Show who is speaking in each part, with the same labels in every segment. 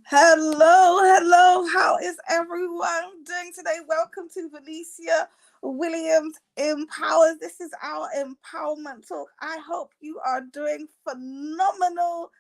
Speaker 1: Hello. How is everyone doing today? Welcome to Venesia Williams Empowers. This is our empowerment talk. I hope you are doing phenomenal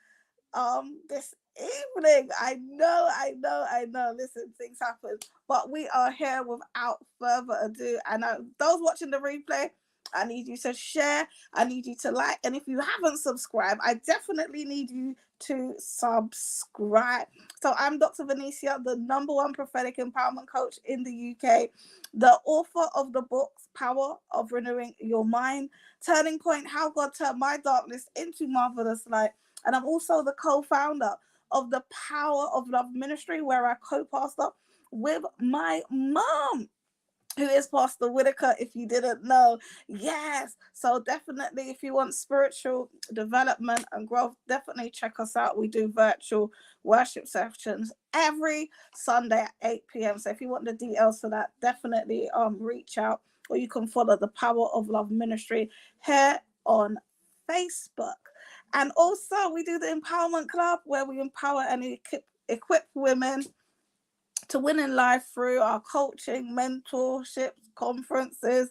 Speaker 1: this evening. I know. Listen, things happen, but we are here without further ado. And those watching the replay, I need you to share. I need you to like, and if you haven't subscribed, I definitely need you to subscribe. So I'm Dr. Venesia, the number one prophetic empowerment coach in the UK, the author of the books Power of Renewing Your Mind, Turning Point: How God Turned My Darkness into Marvelous Light. And I'm also the co-founder of the Power of Love Ministry, where I co-pastor with my mom, who is Pastor Whitaker, if you didn't know. Yes. So definitely, if you want spiritual development and growth, definitely check us out. We do virtual worship sessions every Sunday at 8 p.m. So if you want the details for that, definitely reach out, or you can follow the Power of Love Ministry here on Facebook. And also, we do the Empowerment Club, where we empower and equip women to win in life through our coaching, mentorships, conferences,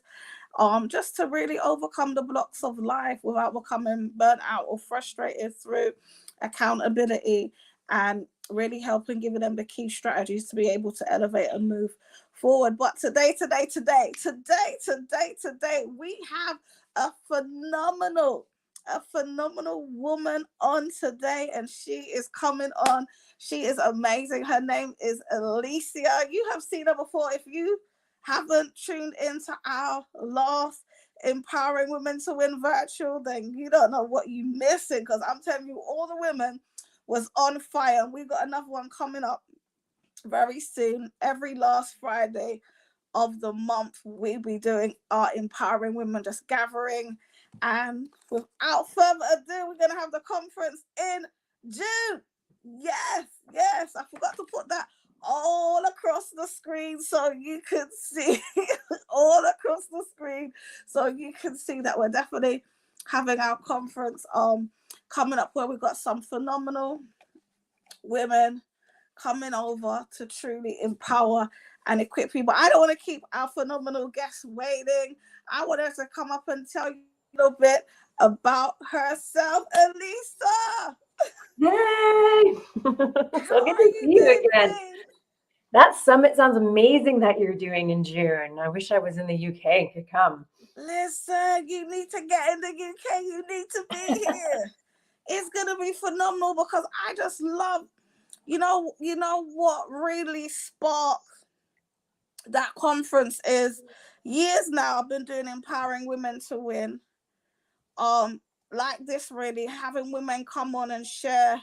Speaker 1: just to really overcome the blocks of life without becoming burnt out or frustrated, through accountability and really helping giving them the key strategies to be able to elevate and move forward. But today, we have a phenomenal woman on today, and she is coming on. She is amazing. Her name is Elisa. You have seen her before. If you haven't tuned into our last Empowering Women to Win virtual, then you don't know what you're missing, because I'm telling you, all the women was on fire. And we've got another one coming up very soon. Every last Friday of the month, we'll be doing our Empowering Women just gathering. And without further ado, we're going to have the conference in June. Yes, I forgot to put that all across the screen so you can see all across the screen so you can see that we're definitely having our conference coming up, where we've got some phenomenal women coming over to truly empower and equip people. I don't want to keep our phenomenal guests waiting. I want her to come up and tell you a little bit about herself. Elisa!
Speaker 2: Yay! So good to see you again. That summit sounds amazing that you're doing in June. I wish I was in the UK and could come.
Speaker 1: Listen, you need to get in the UK. You need to be here. It's going to be phenomenal, because I just love, you know what really sparked that conference is, years now I've been doing Empowering Women to Win. Like this, really having women come on and share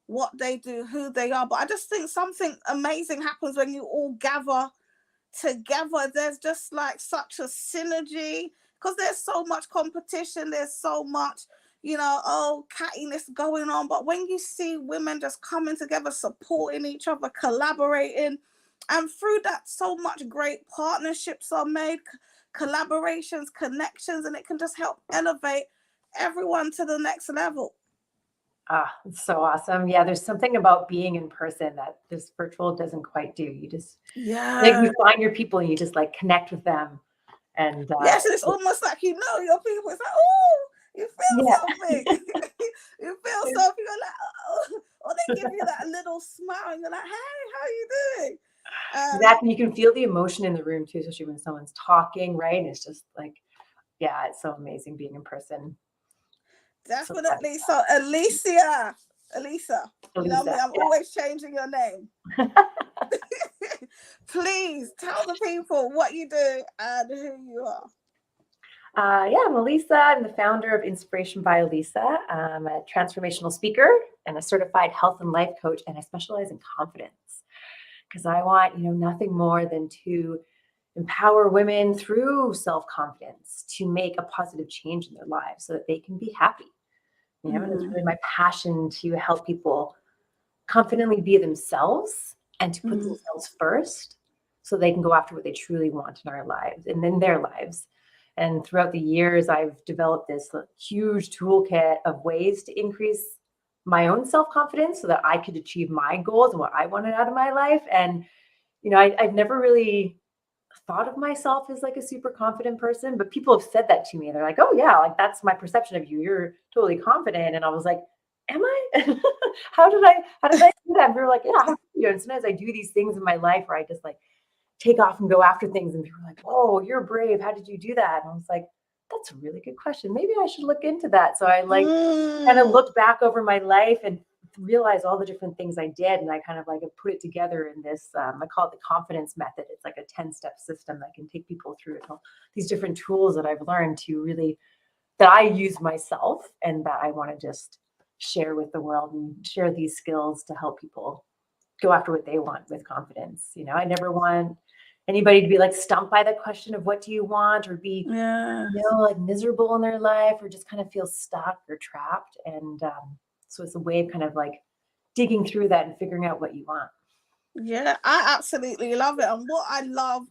Speaker 1: what they do, who they are. But I just think something amazing happens when you all gather together. There's just like such a synergy, because there's so much competition, there's so much, cattiness going on. But when you see women just coming together, supporting each other, collaborating, and through that, so much great partnerships are made, collaborations, connections, and it can just help elevate everyone to the next level.
Speaker 2: It's so awesome. Yeah, there's something about being in person that this virtual doesn't quite do. You just like, you find your people and you just like connect with them. And
Speaker 1: yes, it's almost like your people. It's like, oh, you feel something. You feel something. You're like, oh, or they give you that little smile, and you're like, hey, how are you doing?
Speaker 2: Exactly. You can feel the emotion in the room too, especially when someone's talking, right? And it's just like, yeah, it's so amazing being in person.
Speaker 1: Definitely. So Elisa, you know me, I'm always changing your name. Please tell the people what you do and who you are.
Speaker 2: I'm Elisa. I'm the founder of Inspiration by Elisa. I'm a transformational speaker and a certified health and life coach, and I specialize in confidence, because I want, nothing more than to empower women through self-confidence to make a positive change in their lives so that they can be happy. And it's really my passion to help people confidently be themselves and to put themselves first so they can go after what they truly want in our lives and in their lives. And throughout the years, I've developed this huge toolkit of ways to increase my own self-confidence so that I could achieve my goals and what I wanted out of my life. And, I've never really thought of myself as like a super confident person, but people have said that to me. They're like, "Oh yeah, like that's my perception of you. You're totally confident." And I was like, "Am I?" How did I do that? And they were like, "Yeah, how do you?" And sometimes I do these things in my life where I just like take off and go after things, and people are like, "Oh, you're brave. How did you do that?" And I was like, "That's a really good question. Maybe I should look into that." So I like kind of
Speaker 1: Mm.
Speaker 2: look back over my life and realize all the different things I did. And I kind of like put it together in this, I call it the confidence method. It's like a 10-step system that can take people through it. All these different tools that I've learned to really, that I use myself and that I want to just share with the world and share these skills to help people go after what they want with confidence. I never want anybody to be like stumped by the question of what do you want, or be
Speaker 1: Yeah.
Speaker 2: like miserable in their life, or just kind of feel stuck or trapped. And so it's a way of kind of like digging through that and figuring out what you want.
Speaker 1: Yeah, I absolutely love it. And what I love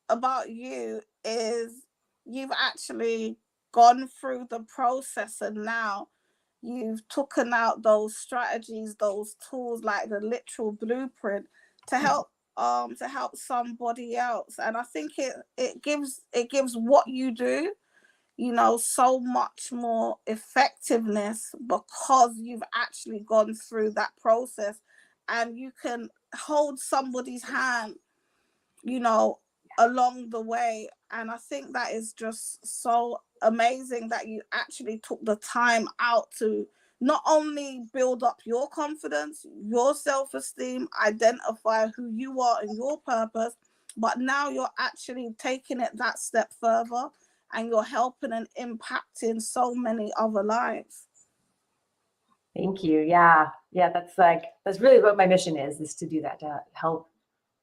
Speaker 1: about you is you've actually gone through the process, and now you've taken out those strategies, those tools, like the literal blueprint to help somebody else. And I think it gives what you do, so much more effectiveness because you've actually gone through that process, and you can hold somebody's hand, you know, along the way. And I think that is just so amazing that you actually took the time out to not only build up your confidence, your self esteem, identify who you are and your purpose, but now you're actually taking it that step further, and you're helping and impacting so many other lives.
Speaker 2: Thank you. Yeah. Yeah. That's really what my mission is to do that, to help.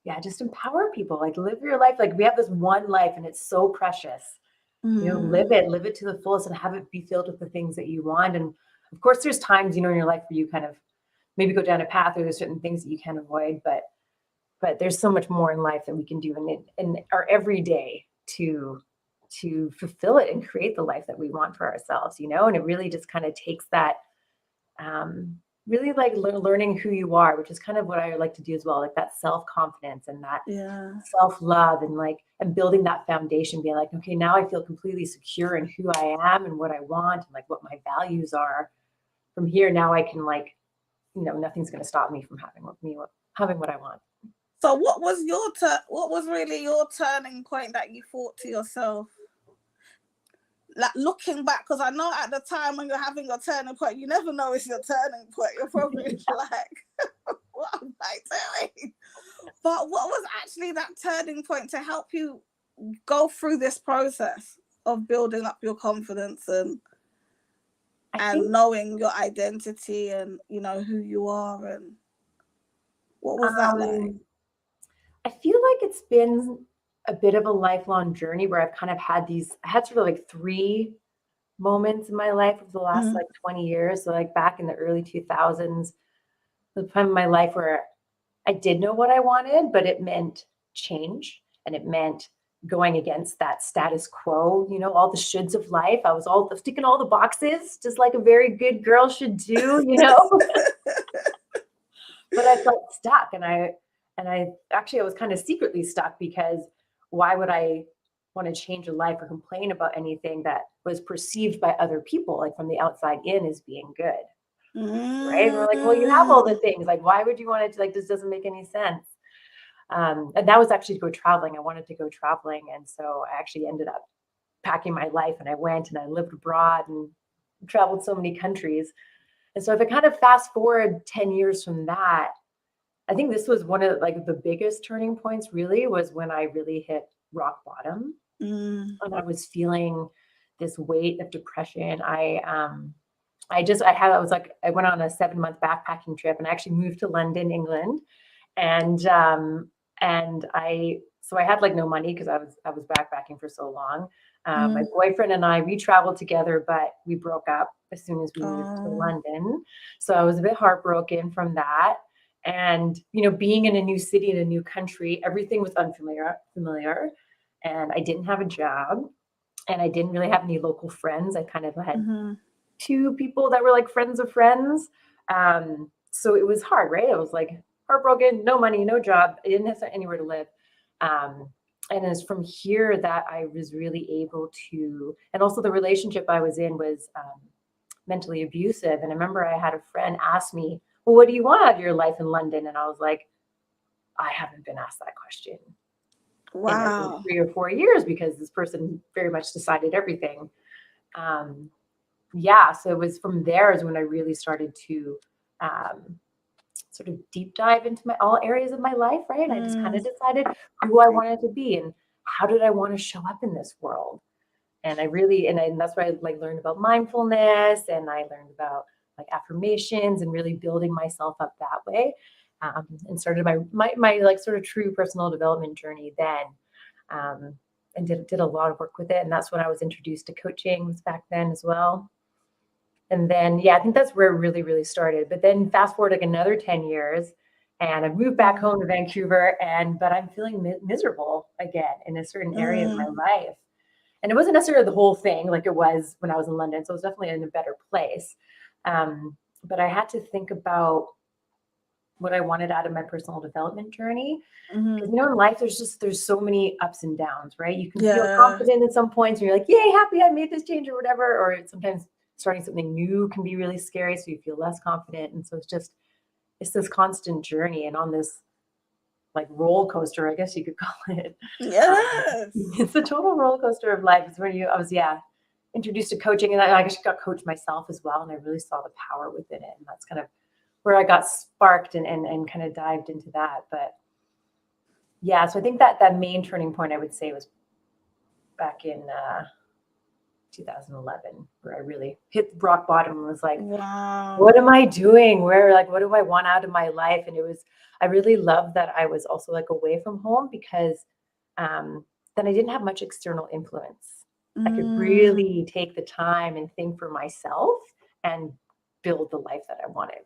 Speaker 2: Yeah. Just empower people, like live your life. Like we have this one life and it's so precious.
Speaker 1: Mm.
Speaker 2: Live it to the fullest and have it be filled with the things that you want. And of course, there's times, in your life where you kind of maybe go down a path or there's certain things that you can't avoid, but there's so much more in life that we can do in our everyday to fulfill it and create the life that we want for ourselves, and it really just kind of takes that, really like learning who you are, which is kind of what I like to do as well, like that self-confidence and that
Speaker 1: Yeah.
Speaker 2: self-love, and building that foundation, being like, okay, now I feel completely secure in who I am and what I want and like what my values are. From here, now I can like, nothing's going to stop me from having what I want.
Speaker 1: So what was really your turning point that you thought to yourself, like looking back? Because I know at the time when you're having your turning point, you never know it's your turning point. You're probably like, what am I doing? But what was actually that turning point to help you go through this process of building up your confidence and
Speaker 2: I
Speaker 1: and
Speaker 2: think
Speaker 1: knowing your identity and who you are, and what was that like?
Speaker 2: um, I feel like it's been a bit of a lifelong journey where I've kind of I had sort of like three moments in my life over the last
Speaker 1: Mm.
Speaker 2: like 20 years. So like back in the early 2000s, the time of my life where I did know what I wanted, but it meant change and it meant going against that status quo, all the shoulds of life. I was all sticking all the boxes, just like a very good girl should do. But I felt stuck, and I actually I was kind of secretly stuck because why would I want to change a life or complain about anything that was perceived by other people, like from the outside in, as being good, right? And we're like, well, you have all the
Speaker 1: Mm.
Speaker 2: things. Like, why would you want to? Like, this doesn't make any sense. And that was actually to go traveling. I wanted to go traveling, and so I actually ended up packing my life, and I went and I lived abroad and traveled so many countries. And so if I kind of fast forward 10 years from that, I think this was one of like the biggest turning points really was when I really hit rock bottom
Speaker 1: Mm.
Speaker 2: and I was feeling this weight of depression. I went on a 7-month backpacking trip and I actually moved to London, England. And I had like no money because I was backpacking for so long. My
Speaker 1: Mm.
Speaker 2: boyfriend and I, we traveled together, but we broke up as soon as we moved to
Speaker 1: Oh.
Speaker 2: London. So I was a bit heartbroken from that. And being in a new city in a new country, everything was familiar, and I didn't have a job, and I didn't really have any local friends. I kind of had
Speaker 1: Mhm.
Speaker 2: two people that were like friends of friends. So it was hard, right? I was like heartbroken, no money, no job. I didn't have anywhere to live. And it's from here that I was really able to, and also the relationship I was in was mentally abusive. And I remember I had a friend ask me, well, what do you want out of your life in London? And I was like, I haven't been asked that question in a good
Speaker 1: Wow.
Speaker 2: 3 or 4 years because this person very much decided everything. Um, yeah, so it was from there is when I really started to sort of deep dive into my all areas of my life, right? And I just kind
Speaker 1: Mm,
Speaker 2: of decided who I wanted to be and how did I want to show up in this world. And I really, and that's why I like learned about mindfulness and I learned about like affirmations and really building myself up that way. And started my like sort of true personal development journey then. Um, and did a lot of work with it. And that's when I was introduced to coaching was back then as well. And then, yeah, I think that's where it really, really started. But then fast forward like another 10 years and I've moved back
Speaker 1: mm,
Speaker 2: home to Vancouver but I'm feeling miserable again in a certain area of my
Speaker 1: mm,
Speaker 2: life. And it wasn't necessarily the whole thing like it was when I was in London. So it was definitely in a better place. But I had to think about what I wanted out of my personal development journey. Because
Speaker 1: mm.
Speaker 2: in life, there's so many ups and downs, right? You can feel
Speaker 1: Yeah.
Speaker 2: confident at some points, and you're like, "Yay, happy I made this change" or whatever. Or sometimes starting something new can be really scary, so you feel less confident. And so it's this constant journey, and on this like roller coaster, I guess you could call it. Um,
Speaker 1: Yes.
Speaker 2: it's a total roller coaster of life. It's where I was introduced to coaching, and I actually got coached myself as well, and I really saw the power within it, and that's kind of where I got sparked and kind of dived into that. But yeah, so I think that main turning point I would say was back in 2011, where I really hit rock bottom and was like,
Speaker 1: Wow.
Speaker 2: what am I doing? What do I want out of my life? And I really loved that I was also like away from home because then I didn't have much external influence. I could
Speaker 1: Mm.
Speaker 2: really take the time and think for myself and build the life that I wanted.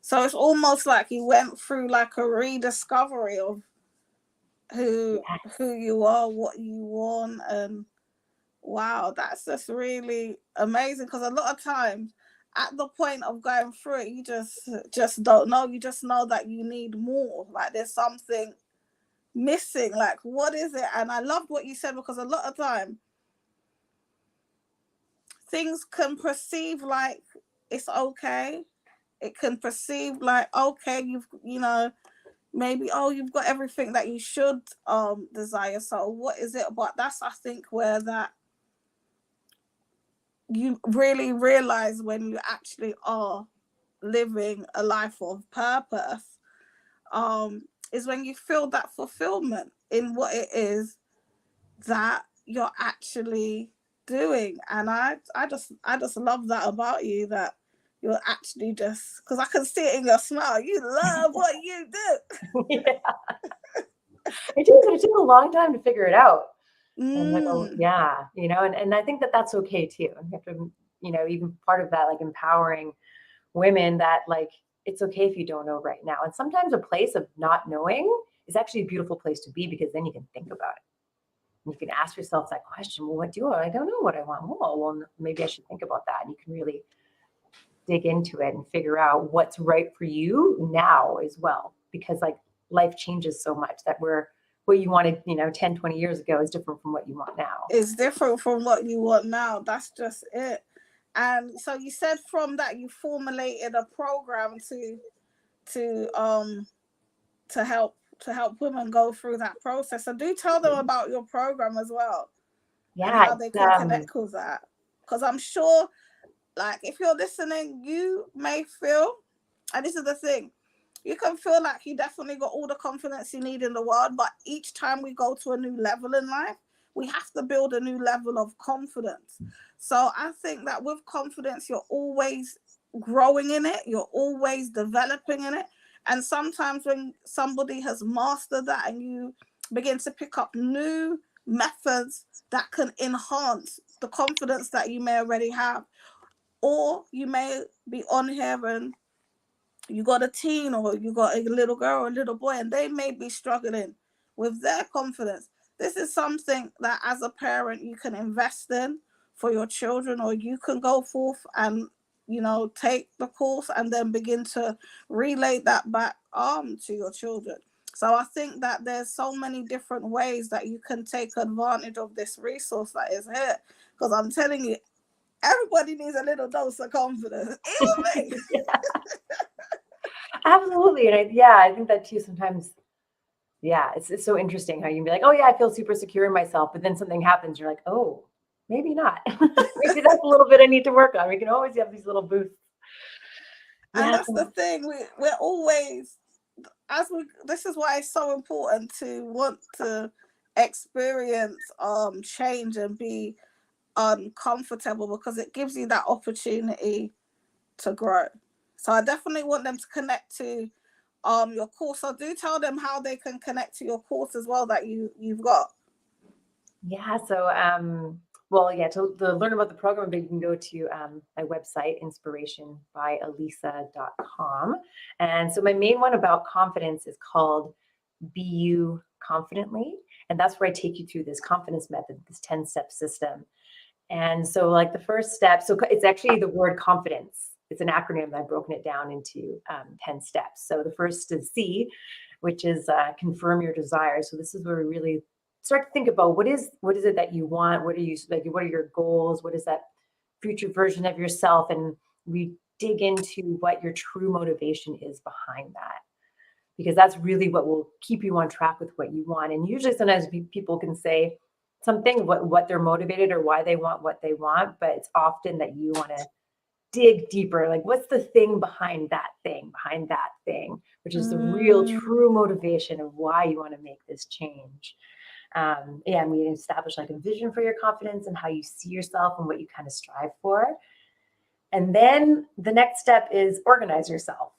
Speaker 1: So it's almost like you went through like a rediscovery of who
Speaker 2: Yes.
Speaker 1: who you are, what you want, and wow, that's just really amazing. Because a lot of times, at the point of going through it, you just don't know. You just know that you need more. Like there's something missing. Like what is it? And I loved what you said because a lot of time things can perceive like it's okay. It can perceive like okay, maybe oh you've got everything that you should desire. So what is it about? That's I think where that you really realize when you actually are living a life of purpose, um is when you feel that fulfillment in what it is that you're actually doing. And I just love that about you, that you're actually just because I can see it in your smile, you love what you do.
Speaker 2: Yeah, it did, but it took a long time to figure it out. And like, oh
Speaker 1: Mm,
Speaker 2: yeah, and I think that that's okay too. You have to, even part of that, like empowering women that like, it's okay if you don't know right now. And sometimes a place of not knowing is actually a beautiful place to be because then you can think about it. And you can ask yourself that question, well, what do I don't know what I want. Well, maybe I should think about that. And you can really dig into it and figure out what's right for you now as well. Because like life changes so much that what you wanted, 10, 20 years ago is different from what you want now.
Speaker 1: it's different from what you want now. That's just it. And so you said from that you formulated a program to um to help women go through that process. So do tell them about your program as well and
Speaker 2: Yeah,
Speaker 1: how they
Speaker 2: it's
Speaker 1: can connect with that. Because I'm sure, like, if you're listening, you may feel, and this is the thing, you can feel like you definitely got all the confidence you need in the world, but each time we go to a new level in life, we have to build a new level of confidence. So I think that with confidence, you're always growing in it, you're always developing in it. And sometimes when somebody has mastered that and you begin to pick up new methods that can enhance the confidence that you may already have, or you may be on here and you got a teen or you got a little girl or a little boy and they may be struggling with their confidence. This is something that as a parent you can invest in for your children, or you can go forth and take the course and then begin to relay that back to your children. So I think that there's so many different ways that you can take advantage of this resource that is here. Because I'm telling you, everybody needs a little dose of confidence. Even me.
Speaker 2: Absolutely. And I think that too sometimes. Yeah, it's so interesting how you can be like, oh yeah, I feel super secure in myself, but then something happens, you're like, oh, maybe not. Maybe that's a little bit I need to work on. We can always have these little boosts.
Speaker 1: And
Speaker 2: Yeah.
Speaker 1: that's the thing. We're always, this is why it's so important to want to experience change and be uncomfortable, because it gives you that opportunity to grow. So I definitely want them to connect to your course. So do tell them how they can connect to your course as well that you've got.
Speaker 2: Yeah. So to learn about the program, you can go to my website, inspirationbyelisa.com. And so my main one about confidence is called Be You Confidently. And that's where I take you through this confidence method, this 10-step system. And so like the first step, so it's actually the word confidence. It's an acronym. I've broken it down into 10 steps. So the first is C, which is confirm your desires. So this is where we really start to think about what is it that you want? What are your goals? What is that future version of yourself? And we dig into what your true motivation is behind that, because that's really what will keep you on track with what you want. And usually sometimes people can say something, what they're motivated or why they want what they want, but it's often that you want to dig deeper. Like, what's the thing behind that thing, which is the real true motivation of why you want to make this change. And we establish like a vision for your confidence and how you see yourself and what you kind of strive for. And then the next step is organize yourself.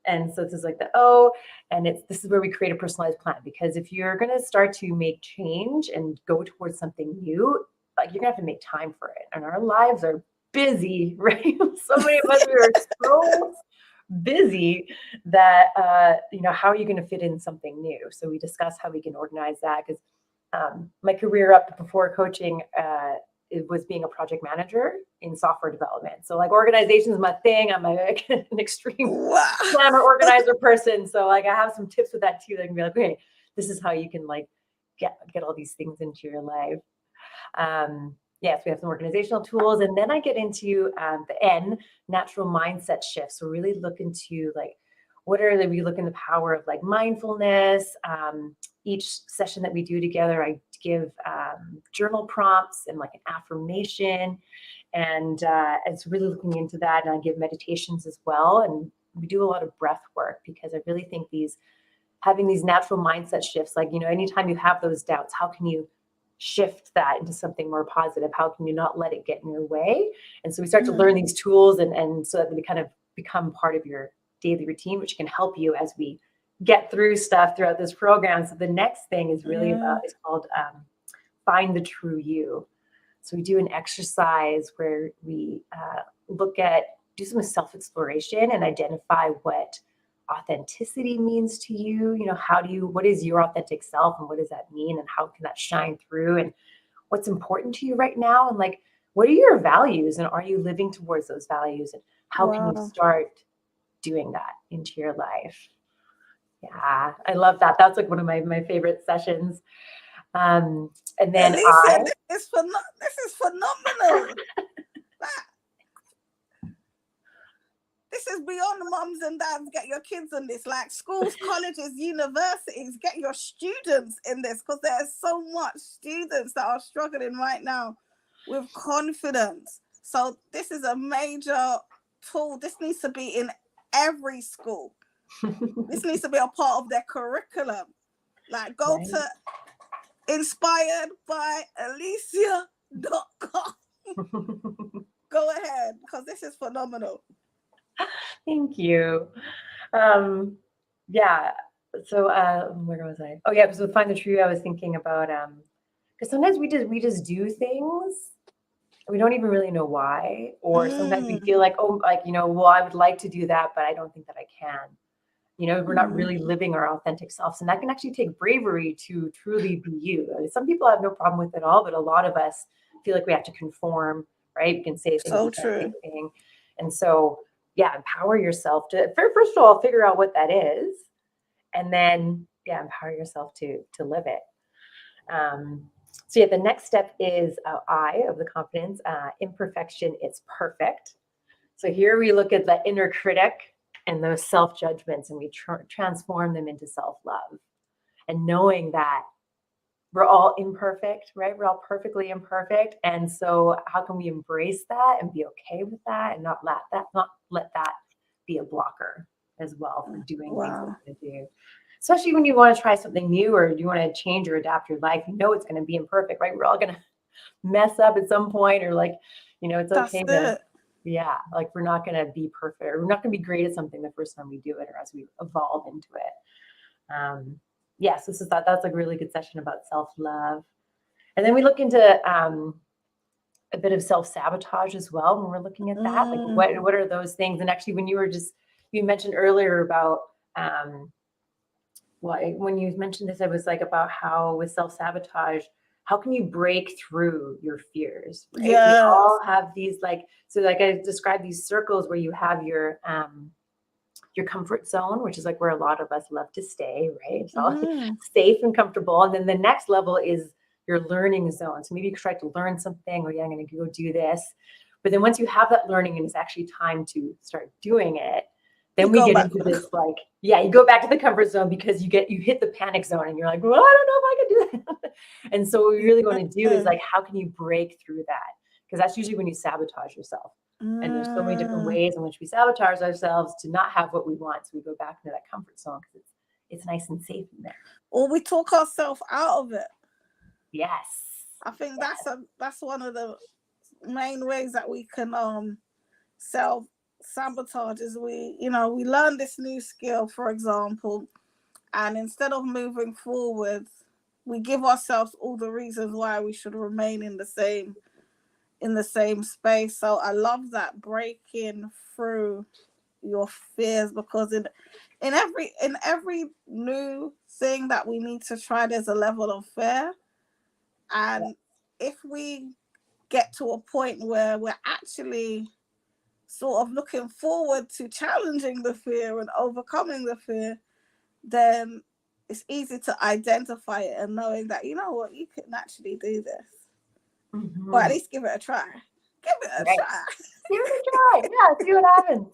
Speaker 2: And so this is like the O, and this is where we create a personalized plan, because if you're going to start to make change and go towards something new, like you're going to have to make time for it. And our lives are busy, right? So many of us, we are so busy that, how are you going to fit in something new? So we discuss how we can organize that, because my career up before coaching, it was being a project manager in software development. So like organization is my thing. I'm an extreme planner organizer person. So like I have some tips with that too. That can be like, okay, this is how you can like get all these things into your life. Yes, we have some organizational tools. And then I get into the N, natural mindset shifts. So really look into like, we look in the power of like mindfulness. Each session that we do together, I give journal prompts and like an affirmation. And it's really looking into that. And I give meditations as well. And we do a lot of breath work, because I really think having these natural mindset shifts, like, anytime you have those doubts, how can you shift that into something more positive? How can you not let it get in your way? And so we start to learn these tools, and so that they kind of become part of your daily routine, which can help you as we get through stuff throughout this program. So the next thing is really it's called Find the True You. So we do an exercise where we do some self-exploration and identify what authenticity means to you. What is your authentic self, and what does that mean, and how can that shine through, and what's important to you right now, and like, what are your values, and are you living towards those values, and how can you start doing that into your life? Yeah, I love that. That's like one of my favorite sessions. And then
Speaker 1: Elisa, this is phenomenal. This is beyond mums and dads. Get your kids in this, like schools, colleges, universities. Get your students in this, because there's so much students that are struggling right now with confidence. So this is a major tool. This needs to be in every school. This needs to be a part of their curriculum. Like, go to inspiredbyelisa.com. Go ahead, because this is phenomenal.
Speaker 2: Thank you. Yeah. So where was I? Oh yeah, so Find the True. I was thinking about because sometimes we just do things, we don't even really know why, or sometimes we feel like, well, I would like to do that, but I don't think that I can. We're not really living our authentic selves, and that can actually take bravery to truly be you. Some people have no problem with it all, but a lot of us feel like we have to conform, right? We can say things,
Speaker 1: so true.
Speaker 2: thing. And so, yeah, empower yourself to, first of all, figure out what that is. And then, yeah, empower yourself to live it. So yeah, the next step is I of the confidence, imperfection, it's perfect. So here we look at the inner critic and those self-judgments, and we transform them into self-love. And knowing that we're all imperfect, right? We're all perfectly imperfect. And so how can we embrace that and be okay with that and not let that be a blocker as well for doing things that
Speaker 1: Wow.
Speaker 2: we're going to do. Especially when you want to try something new or you want to change or adapt your life, you know it's going to be imperfect, right? We're all going to mess up at some point, or like, it's
Speaker 1: That's
Speaker 2: okay to,
Speaker 1: it.
Speaker 2: yeah, like we're not going to be perfect. Or we're not going to be great at something the first time we do it or as we evolve into it. Yes, that's like a really good session about self-love. And then we look into a bit of self-sabotage as well when we're looking at that. Like what are those things? And actually, when you mentioned earlier about when you mentioned this, it was like about how with self-sabotage, how can you break through your fears, right? We
Speaker 1: Yes.
Speaker 2: all have these like I described these circles where you have your comfort zone, which is like where a lot of us love to stay, right? It's all safe and comfortable. And then the next level is your learning zone. So maybe you try to learn something, or I'm going to go do this. But then once you have that learning and it's actually time to start doing it, then we get into this you go back to the comfort zone because you hit the panic zone and you're like, well, I don't know if I can do that. And so what we really want to do is like, how can you break through that? Because that's usually when you sabotage yourself. And there's so many different ways in which we sabotage ourselves to not have what we want. So we go back into that comfort zone because it's nice and safe in there.
Speaker 1: Or we talk ourselves out of it.
Speaker 2: Yes.
Speaker 1: I think that's one of the main ways that we can self-sabotage is we learn this new skill, for example, and instead of moving forward, we give ourselves all the reasons why we should remain in the same space. So I love that, breaking through your fears, because in every new thing that we need to try, there's a level of fear. And if we get to a point where we're actually sort of looking forward to challenging the fear and overcoming the fear, then it's easy to identify it and knowing that, you know what, you can actually do this. Or at least give it a try. Give it a try.
Speaker 2: Give it a try. Yeah, see what happens.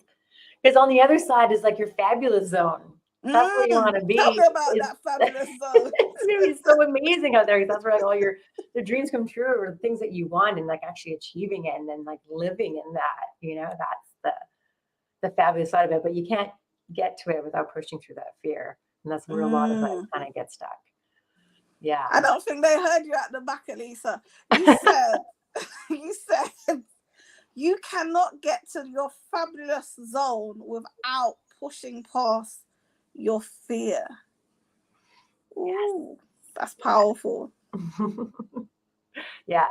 Speaker 2: Because on the other side is like your fabulous zone. That's where you want to be.
Speaker 1: Tell me about that fabulous zone.
Speaker 2: It's going to be so amazing out there, because that's where like all your dreams come true, or the things that you want, and like actually achieving it and then like living in that, that's the fabulous side of it. But you can't get to it without pushing through that fear. And that's where a lot of us kind of get stuck. Yeah.
Speaker 1: I don't think they heard you at the back, Elisa. You said you cannot get to your fabulous zone without pushing past your fear. Ooh, that's powerful.
Speaker 2: Yeah,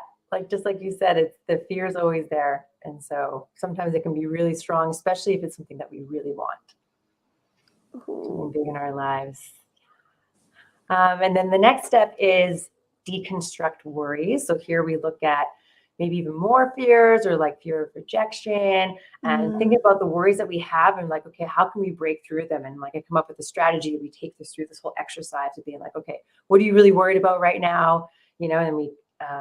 Speaker 2: just like you said, it's the fear is always there, and so sometimes it can be really strong, especially if it's something that we really want. Something big in our lives. And then the next step is deconstruct worries. So here we look at maybe even more fears, or like fear of rejection, and think about the worries that we have and like, okay, how can we break through them? And like I come up with a strategy. We take this through this whole exercise of being like, okay, what are you really worried about right now? And we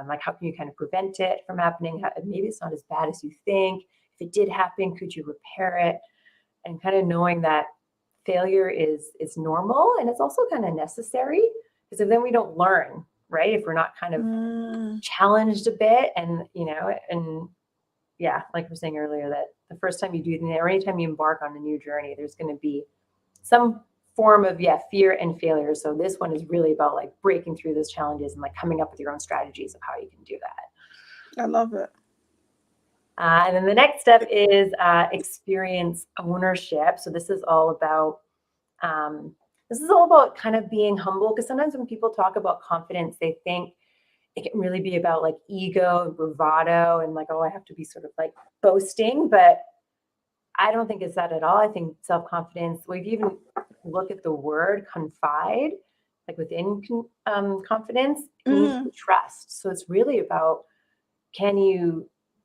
Speaker 2: like, how can you kind of prevent it from happening? Maybe it's not as bad as you think. If it did happen, could you repair it? And kind of knowing that failure is normal, and it's also kind of necessary, because if then we don't learn, right? If we're not kind of challenged a bit, and like we were saying earlier, that the first time you do anything, or anytime you embark on a new journey, there's going to be some form of fear and failure. So this one is really about like breaking through those challenges and like coming up with your own strategies of how you can do that.
Speaker 1: I love it.
Speaker 2: And then the next step is experience ownership. So this is all about kind of being humble, because sometimes when people talk about confidence, they think it can really be about like ego and bravado and like, oh, I have to be sort of like boasting. But I don't think it's that at all. I think self-confidence, well, if you even look at the word confide, like within confidence, it means to trust. So it's really about,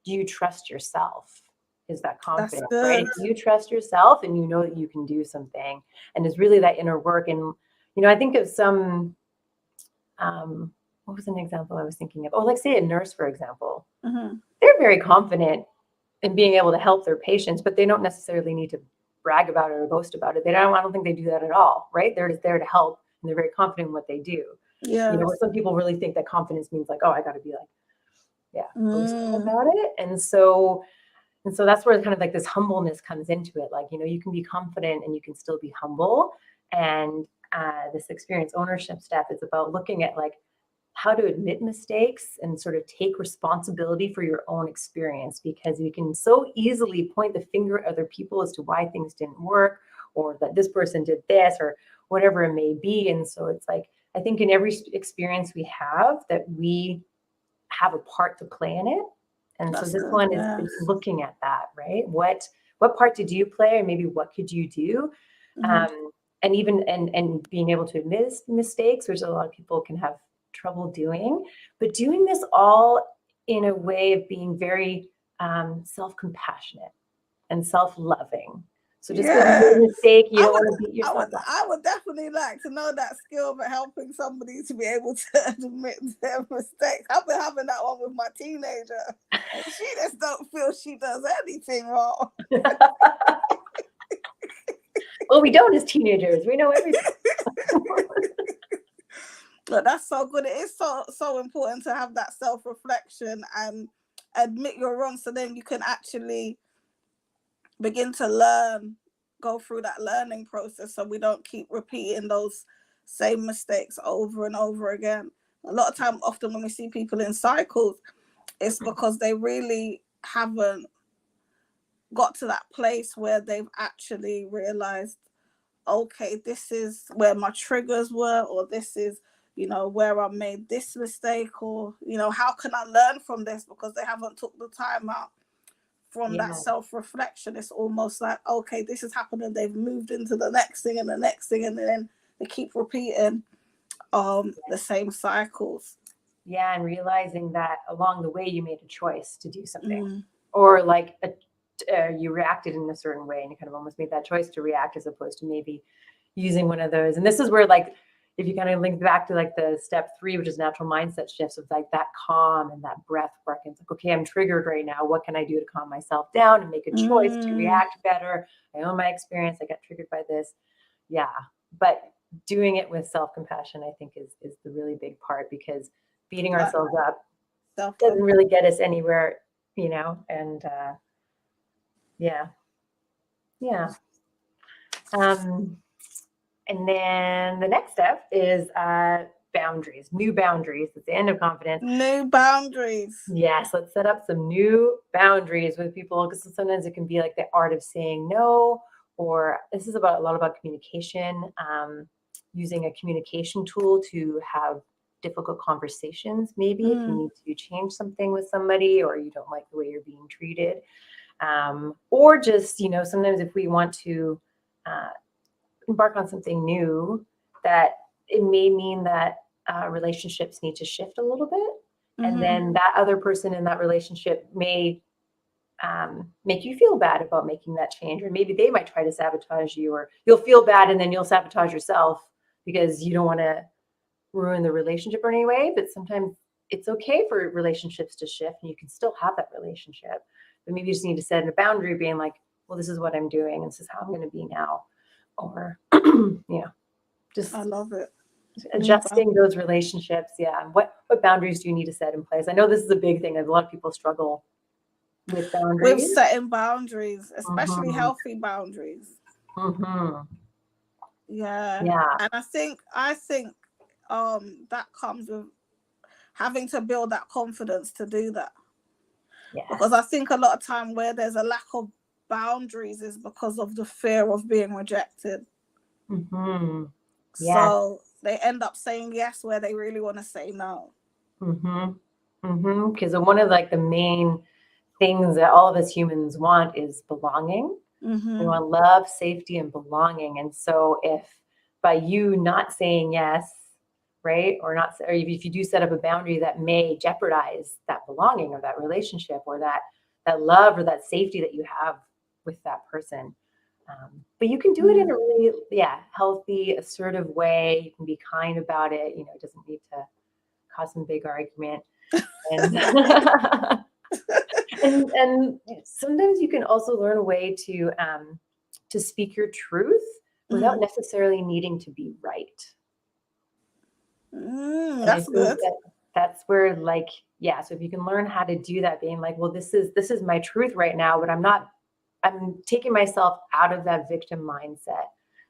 Speaker 2: do you trust yourself is that
Speaker 1: That's
Speaker 2: confidence, right?
Speaker 1: good.
Speaker 2: If you trust yourself and you know that you can do something, and it's really that inner work. And, I think of some, what was an example I was thinking of? Oh, like say a nurse, for example.
Speaker 1: Mm-hmm.
Speaker 2: They're very confident in being able to help their patients, but they don't necessarily need to brag about it or boast about it. I don't think they do that at all, right? They're just there to help, and they're very confident in what they do.
Speaker 1: Yeah.
Speaker 2: Where some people really think that confidence means like, oh, I got to be like, boasting
Speaker 1: Mm.
Speaker 2: about it. And so that's where kind of like this humbleness comes into it. Like, you can be confident and you can still be humble. And this experience ownership step is about looking at like how to admit mistakes and sort of take responsibility for your own experience, because you can so easily point the finger at other people as to why things didn't work, or that this person did this, or whatever it may be. And so it's like, I think in every experience we have, that we have a part to play in it. And
Speaker 1: That's
Speaker 2: so this
Speaker 1: good.
Speaker 2: one
Speaker 1: Yeah.
Speaker 2: is looking at that, right? What part did you play, and maybe what could you do?
Speaker 1: Mm-hmm.
Speaker 2: And even and being able to admit mistakes, which a lot of people can have trouble doing, but doing this all in a way of being very self-compassionate and self-loving. So just because you made
Speaker 1: Yeah.
Speaker 2: a mistake, you
Speaker 1: I
Speaker 2: don't
Speaker 1: would,
Speaker 2: want to beat yourself up.
Speaker 1: I would definitely like to know that skill of helping somebody to be able to admit their mistakes. I've been having that one with my teenager, and she just don't feel she does anything wrong.
Speaker 2: Well, we don't as teenagers. We know everything.
Speaker 1: But that's so good. It is so important to have that self-reflection and admit you're wrong, so then you can actually begin to learn, go through that learning process, so we don't keep repeating those same mistakes over and over again. A lot of time, often when we see people in cycles, it's because they really haven't got to that place where they've actually realized, okay, this is where my triggers were, or this is, where I made this mistake, or, how can I learn from this? Because they haven't took the time out from that self-reflection. It's almost like, okay, this has happened, and they've moved into the next thing and the next thing, and then they keep repeating the same cycles.
Speaker 2: Yeah, and realizing that along the way you made a choice to do something, or like you reacted in a certain way, and you kind of almost made that choice to react, as opposed to maybe using one of those. And this is where, like, if you kind of link back to like the step 3, which is natural mindset shifts, of like that calm and that breath work. It's like, okay, I'm triggered right now. What can I do to calm myself down and make a choice to react better? I own my experience. I got triggered by this. Yeah. But doing it with self-compassion, I think is the really big part, because beating ourselves up doesn't really get us anywhere, and yeah. And then the next step is boundaries, new boundaries. It's the end of confidence.
Speaker 1: New boundaries.
Speaker 2: Yes, let's set up some new boundaries with people, because sometimes it can be like the art of saying no, or this is a lot about communication, using a communication tool to have difficult conversations, maybe if you need to change something with somebody, or you don't like the way you're being treated, or just, sometimes if we want to embark on something new, that it may mean that relationships need to shift a little bit. And then that other person in that relationship may make you feel bad about making that change, or maybe they might try to sabotage you, or you'll feel bad and then you'll sabotage yourself because you don't want to ruin the relationship in any way. But sometimes it's okay for relationships to shift, and you can still have that relationship, but maybe you just need to set a boundary, being like, well, this is what I'm doing, and this is how I'm going to be now. Or just
Speaker 1: I love it.
Speaker 2: Adjusting those relationships. Yeah. What boundaries do you need to set in place? I know this is a big thing. A lot of people struggle with boundaries.
Speaker 1: With setting boundaries, especially healthy boundaries. Yeah. And I think that comes with having to build that confidence to do that.
Speaker 2: Yes.
Speaker 1: Because I think a lot of time where there's a lack of boundaries is because of the fear of being rejected. So they end up saying yes where they really want to say no.
Speaker 2: Because one of like the main things that all of us humans want is belonging. We want love, safety, and belonging. And so if by you not saying yes, right, or if you do set up a boundary that may jeopardize that belonging or that relationship or that love or that safety that you have with that person. But you can do it in a really, healthy, assertive way. You can be kind about it. You know, it doesn't need to cause some big argument. And and sometimes you can also learn a way to speak your truth without necessarily needing to be right. And I
Speaker 1: That's
Speaker 2: think
Speaker 1: good.
Speaker 2: that's where, like, so if you can learn how to do that, being like, well, this is my truth right now, but I'm taking myself out of that victim mindset,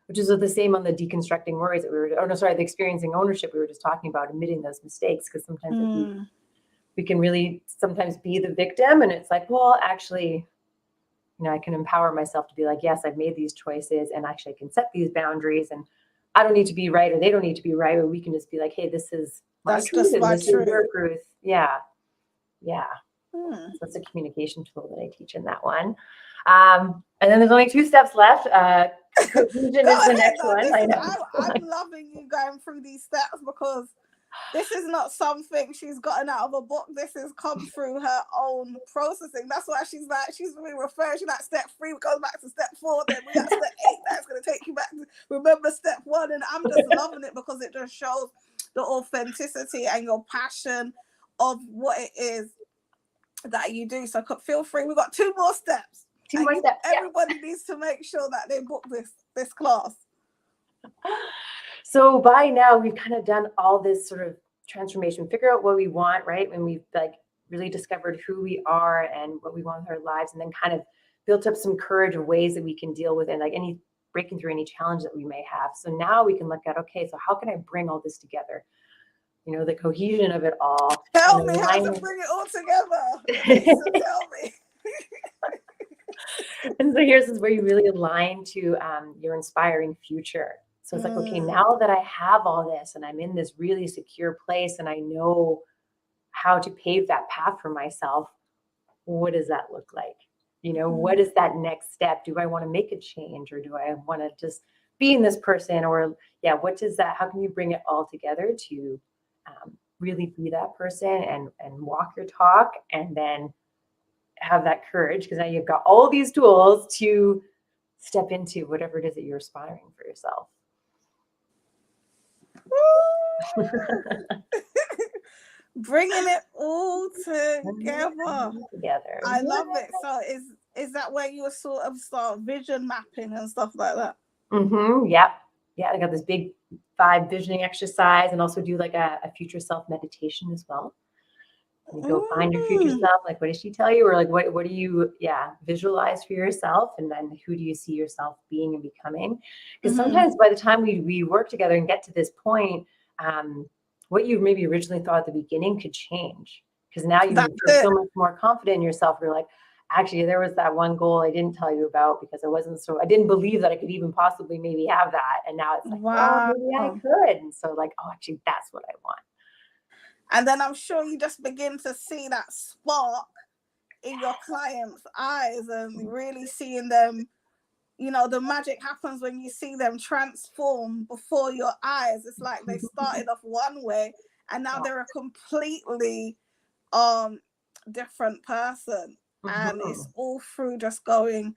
Speaker 2: which is the same on the deconstructing worries that the experiencing ownership we were just talking about, admitting those mistakes, because sometimes we can really sometimes be the victim, and it's like, well, actually, you know, I can empower myself to be like, yes, I've made these choices, and actually I can set these boundaries, and I don't need to be right, or they don't need to be right, but we can just be like, hey, this is my
Speaker 1: That's
Speaker 2: truth,
Speaker 1: just
Speaker 2: and
Speaker 1: my
Speaker 2: this is your
Speaker 1: truth.
Speaker 2: truth. Yeah. So that's a communication tool that I teach in that one. And then there's only 2 steps left. Cohesion is the next one. I know.
Speaker 1: I'm loving you going through these steps, because this is not something she's gotten out of a book. This has come through her own processing. That's why she's really referring. She's like, step 3 goes back to step 4, then we got step 8. That's going to take you back to remember step 1. And I'm just loving it, because it just shows the authenticity and your passion of what it is that you do. So feel free. We've got 2 more steps.
Speaker 2: 2 more steps.
Speaker 1: Everybody needs to make sure that they book this class.
Speaker 2: So by now we've kind of done all this sort of transformation, figure out what we want, right? When we've like really discovered who we are and what we want with our lives, and then kind of built up some courage of ways that we can deal with it, like breaking through any challenge that we may have. So now we can look at, okay, so how can I bring all this together? You know, the cohesion of it all.
Speaker 1: Tell me how to bring it all together. So tell me.
Speaker 2: And so here's where you really align to your inspiring future. So it's like, okay, now that I have all this and I'm in this really secure place and I know how to pave that path for myself, what does that look like? You know, what is that next step? Do I want to make a change, or do I want to just be in this person? Or what does that, how can you bring it all together to really be that person and walk your talk, and then have that courage, because now you've got all these tools to step into whatever it is that you're aspiring for yourself.
Speaker 1: Bringing it all together. I love it. So is that where you sort of start vision mapping and stuff like that?
Speaker 2: I got this big 5 visioning exercise, and also do like a future self meditation as well. You go find your future self, like, what did she tell you? Or like, what do you, visualize for yourself? And then who do you see yourself being and becoming? Because sometimes by the time we work together and get to this point, what you maybe originally thought at the beginning could change. Because now you feel so much more confident in yourself. You're like, actually, there was that one goal I didn't tell you about because I didn't believe that I could even possibly maybe have that. And now it's like, wow, maybe I could. And so like, oh, actually, that's what I want.
Speaker 1: And then I'm sure you just begin to see that spark in your clients' eyes, and really seeing them, you know, the magic happens when you see them transform before your eyes. It's like they started off one way and now they're a completely different person. And it's all through just going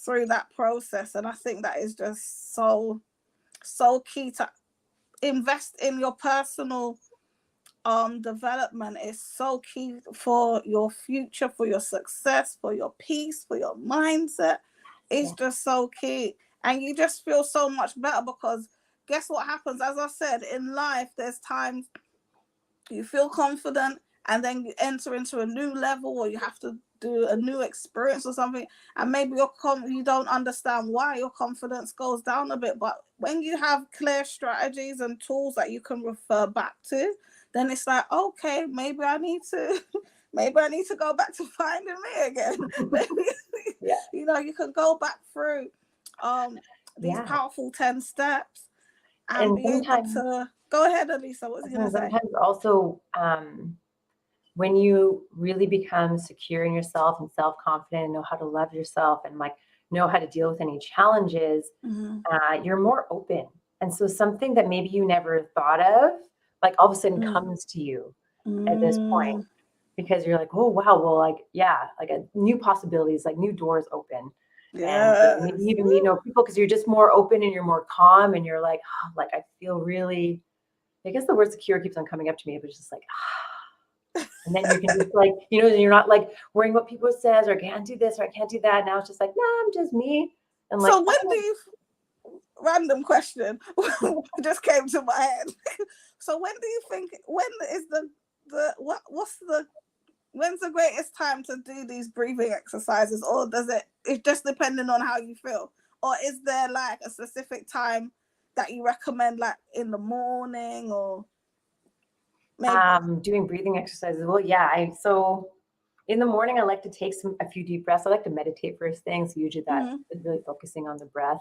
Speaker 1: through that process. And I think that is just so key to invest in your personal development. Is so key for your future, for your success, for your peace, for your mindset. It's just so key, and you just feel so much better, because guess what happens? As I said, in life there's times you feel confident and then you enter into a new level, or you have to do a new experience or something, and maybe you don't understand why your confidence goes down a bit. But when you have clear strategies and tools that you can refer back to, then it's like, okay, maybe I need to go back to finding me again. You know, you can go back through these powerful 10 steps and be able to go ahead, Elisa. What was you going to say?
Speaker 2: Sometimes also when you really become secure in yourself and self-confident and know how to love yourself and like know how to deal with any challenges, you're more open. And so something that maybe you never thought of, like all of a sudden comes to you at this point. because you're like, oh wow, well, like, yeah, like a new possibilities, like new doors open. And maybe
Speaker 1: Yes.
Speaker 2: even meet new people because you're just more open and you're more calm and you're like, oh, like I feel really, I guess the word secure keeps on coming up to me, but it's just like, and then you can just like, you're not like worrying what people says or I can't do this or I can't do that. Now it's just like, no, I'm just me. And like,
Speaker 1: So when do you, random question just came to my head. So when do you think, when is when's the greatest time to do these breathing exercises, or does it's just depending on how you feel, or is there like a specific time that you recommend, like in the morning or maybe?
Speaker 2: doing breathing exercises. Well, yeah, so in the morning I like to take a few deep breaths. I like to meditate first thing, so usually that is really focusing on the breath.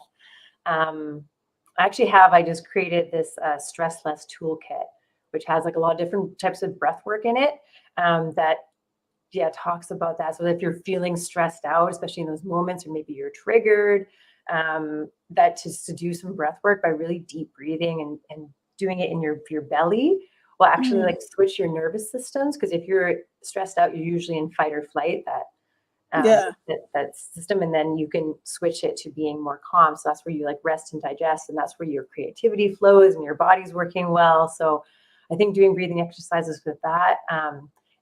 Speaker 2: I just created this stress less toolkit, which has like a lot of different types of breath work in it, that talks about that. So if you're feeling stressed out, especially in those moments, or maybe you're triggered, that to do some breath work by really deep breathing and doing it in your belly will actually like switch your nervous systems. Because if you're stressed out, you're usually in fight or flight, that system, and then you can switch it to being more calm. So that's where you like rest and digest, and that's where your creativity flows and your body's working well. So I think doing breathing exercises with that,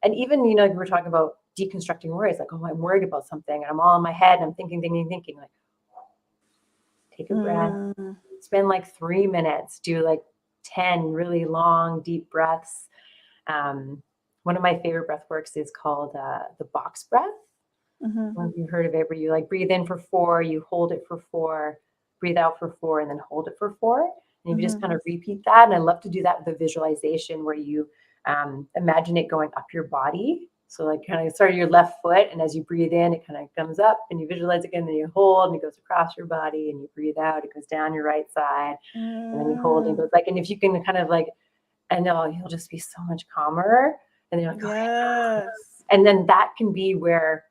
Speaker 2: and even we were talking about deconstructing worries, like, oh, I'm worried about something and I'm all in my head and I'm thinking, like, take a breath, spend like 3 minutes, do like 10 really long deep breaths. One of my favorite breath works is called the box breath. Have you heard of it, where you like breathe in for 4, you hold it for 4, breathe out for 4, and then hold it for 4, and you just kind of repeat that. And I love to do that with a visualization where you imagine it going up your body. So like kind of start your left foot, and as you breathe in, it kind of comes up, and you visualize again, then you hold, and it goes across your body, and you breathe out, it goes down your right side, and then you hold, and it goes like, and if you can kind of like, I know you'll just be so much calmer, and you're like,
Speaker 1: yes.
Speaker 2: And then that can be where,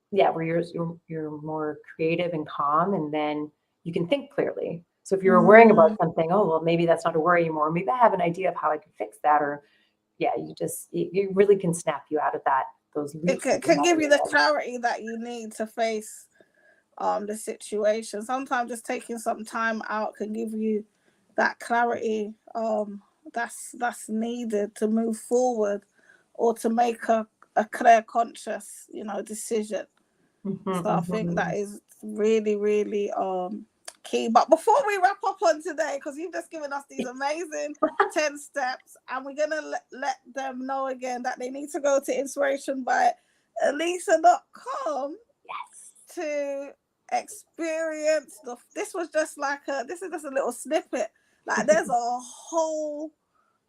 Speaker 2: where you're more creative and calm, and then you can think clearly. So if you were worrying about something, oh, well, maybe that's not a worry anymore. Maybe I have an idea of how I can fix that, or you really can snap you out of that.
Speaker 1: It can give you the clarity that you need to face the situation. Sometimes just taking some time out can give you that clarity that's needed to move forward, or to make a clear, conscious, decision. So I think that is really, really key. But before we wrap up on today, because you've just given us these amazing 10 steps, and we're gonna let them know again that they need to go to inspirationbyelisa.com to experience this is just a little snippet. Like there's a whole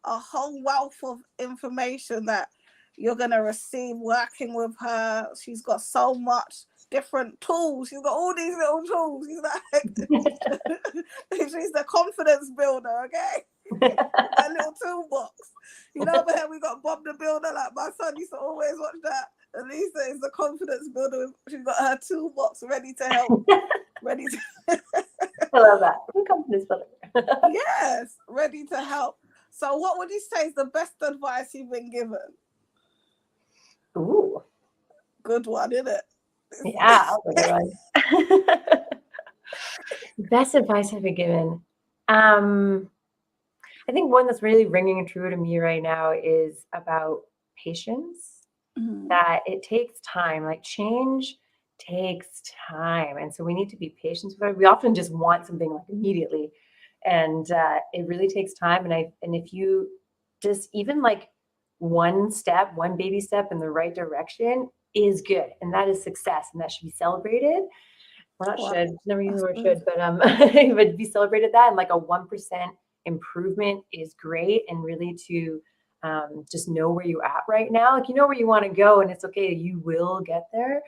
Speaker 1: wealth of information that you're gonna receive working with her. She's got so much different tools. She's got all these little tools. She's like she's the confidence builder, okay? That little toolbox. Over here we got Bob the Builder. Like my son used to always watch that. Elisa is the confidence builder. She's got her toolbox ready to help. I
Speaker 2: love that. Confidence builder.
Speaker 1: Yes, ready to help. So what would you say is the best advice you've been given?
Speaker 2: Ooh.
Speaker 1: Good one, isn't it?
Speaker 2: Yeah, good one. Best advice I've been given. I think one that's really ringing true to me right now is about patience. That it takes time. Like change takes time, and so we need to be patient with it. We often just want something like immediately, and it really takes time. And if you just even like one baby step in the right direction is good, and that is success, and that should be celebrated. Well, not should, never use the word should, but but be celebrated that, and like a 1% improvement is great, and really to just know where you're at right now. Like, where you want to go, and it's okay, you will get there.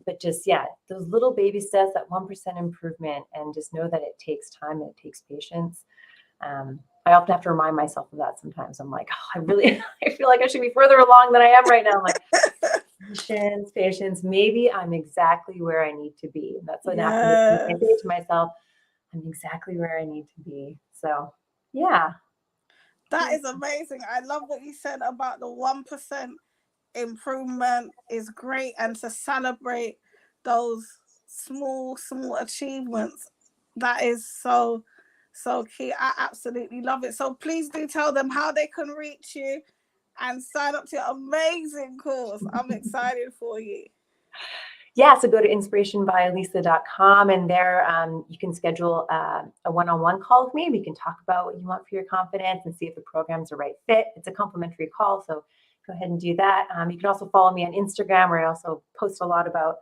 Speaker 2: But just, those little baby steps, that 1% improvement, and just know that it takes time and it takes patience. I often have to remind myself of that sometimes. I'm like, oh, I feel like I should be further along than I am right now. I'm like, patience. Maybe I'm exactly where I need to be. And that's an affirmation I say to myself. I'm exactly where I need to be. So, yeah.
Speaker 1: That is amazing. I love what you said about the 1% improvement is great, and to celebrate those small achievements. That is so key. I absolutely love it. So please do tell them how they can reach you and sign up to your amazing course. I'm excited for you.
Speaker 2: Yeah, so go to inspirationbyelisa.com, and there you can schedule a one-on-one call with me. We can talk about what you want for your confidence and see if the program's the right fit. It's a complimentary call, so go ahead and do that. You can also follow me on Instagram, where I also post a lot about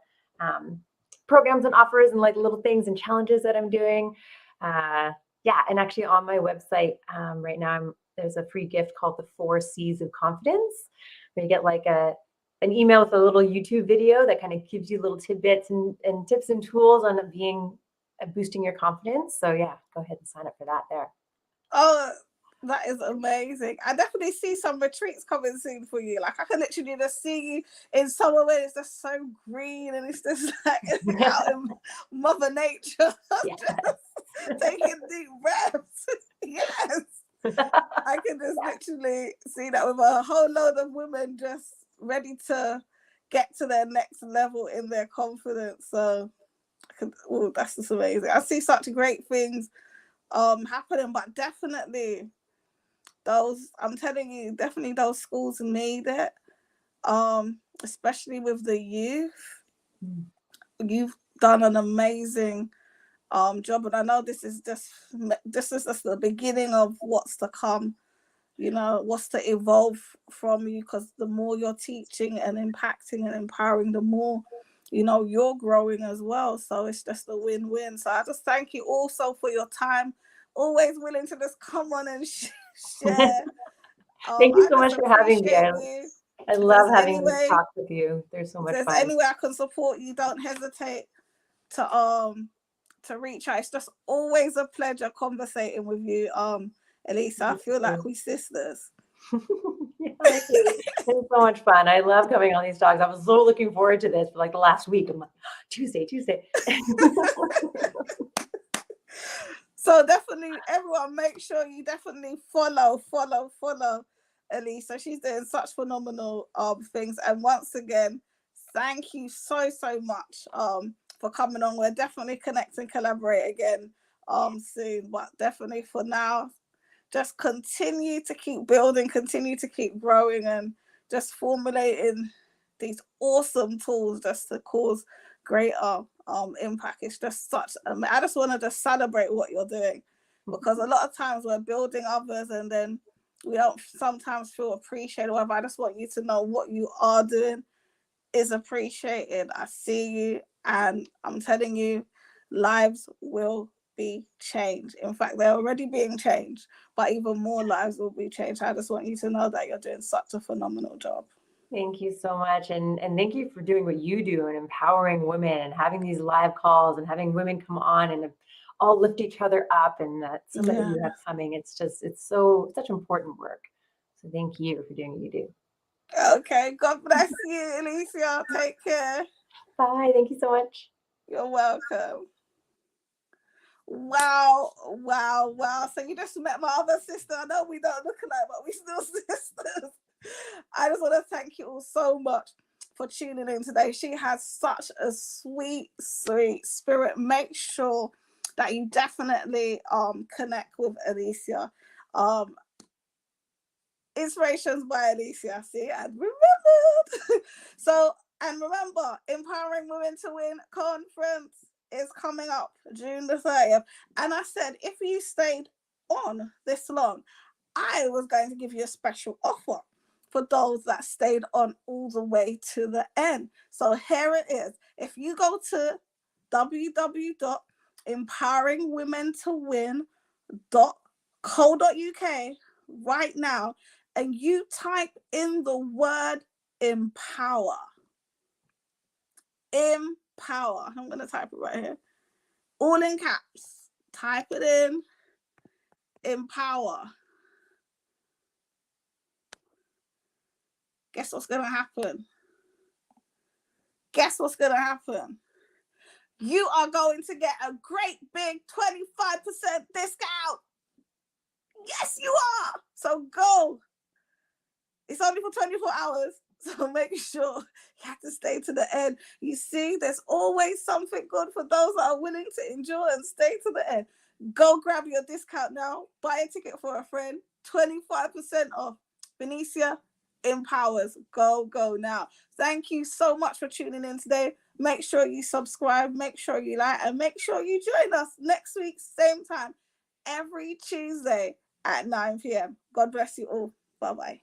Speaker 2: programs and offers and like little things and challenges that I'm doing. Yeah, and actually on my website right now, there's a free gift called the 4 C's of Confidence, where you get like an email with a little YouTube video that kind of gives you little tidbits and tips and tools on boosting your confidence. So yeah, go ahead and sign up for that there.
Speaker 1: Oh, that is amazing. I definitely see some retreats coming soon for you. Like I can literally just see you in somewhere where it's just so green and it's just like out in Mother Nature.
Speaker 2: Yes.
Speaker 1: Just taking deep breaths. Yes. I can just literally see that with a whole load of women just ready to get to their next level in their confidence. So that's just amazing. I see such great things happening, but definitely I'm telling you, definitely those schools need it. Especially with the youth. You've done an amazing job, and I know this is just the beginning of what's to come. You know, what's to evolve from you, because the more you're teaching and impacting and empowering, the more, you know, you're growing as well. So it's just a win-win. So I just thank you also for your time, always willing to just come on and share.
Speaker 2: Thank you
Speaker 1: I
Speaker 2: so much for having me. I love having this talk with you. There's so much fun.
Speaker 1: If there's any way I can support you, don't hesitate to reach out. It's just always a pleasure conversating with you, Elisa. I feel like we sisters.
Speaker 2: Yeah, it's so much fun. I love coming on these talks. I was so looking forward to this for like the last week. I'm like, Tuesday.
Speaker 1: So definitely, everyone, make sure you definitely follow Elisa. She's doing such phenomenal things. And once again, thank you so much for coming on. We'll definitely connect and collaborate again soon. But definitely for now, just continue to keep building, continue to keep growing, and just formulating these awesome tools just to cause greater impact. It's just I just want to just celebrate what you're doing, because a lot of times we're building others and then we don't sometimes feel appreciated. However, I just want you to know what you are doing is appreciated. I see you, and I'm telling you, lives will be changed. In fact, they're already being changed, but even more lives will be changed. I just want you to know that you're doing such a phenomenal job.
Speaker 2: Thank you so much. And thank you for doing what you do and empowering women and having these live calls and having women come on and all lift each other up. And that summit that you have coming, it's such important work. So thank you for doing what you do.
Speaker 1: Okay. God bless you, Elisa. Take care.
Speaker 2: Bye. Thank you so much.
Speaker 1: You're welcome. Wow. So you just met my other sister. I know we don't look alike, but we still sisters. I just want to thank you all so much for tuning in today. She has such a sweet spirit. Make sure that you definitely connect with Elisa. Inspirations by Elisa. See, I remembered. And remember, Empowering Women to Win conference is coming up June the 30th. And I said, if you stayed on this long, I was going to give you a special offer for those that stayed on all the way to the end. So here it is. If you go to www.empoweringwomentowin.co.uk right now, and you type in the word empower. Empower. I'm going to type it right here. All in caps. Type it in. Empower. Guess what's going to happen? You are going to get a great big 25% discount. Yes, you are. So go. It's only for 24 hours. So make sure you have to stay to the end. You see, there's always something good for those that are willing to endure and stay to the end. Go grab your discount now. Buy a ticket for a friend. 25% off. Venesia empowers. Go now. Thank you so much for tuning in today. Make sure you subscribe. Make sure you like. And make sure you join us next week, same time, every Tuesday at 9 p.m. God bless you all. Bye-bye.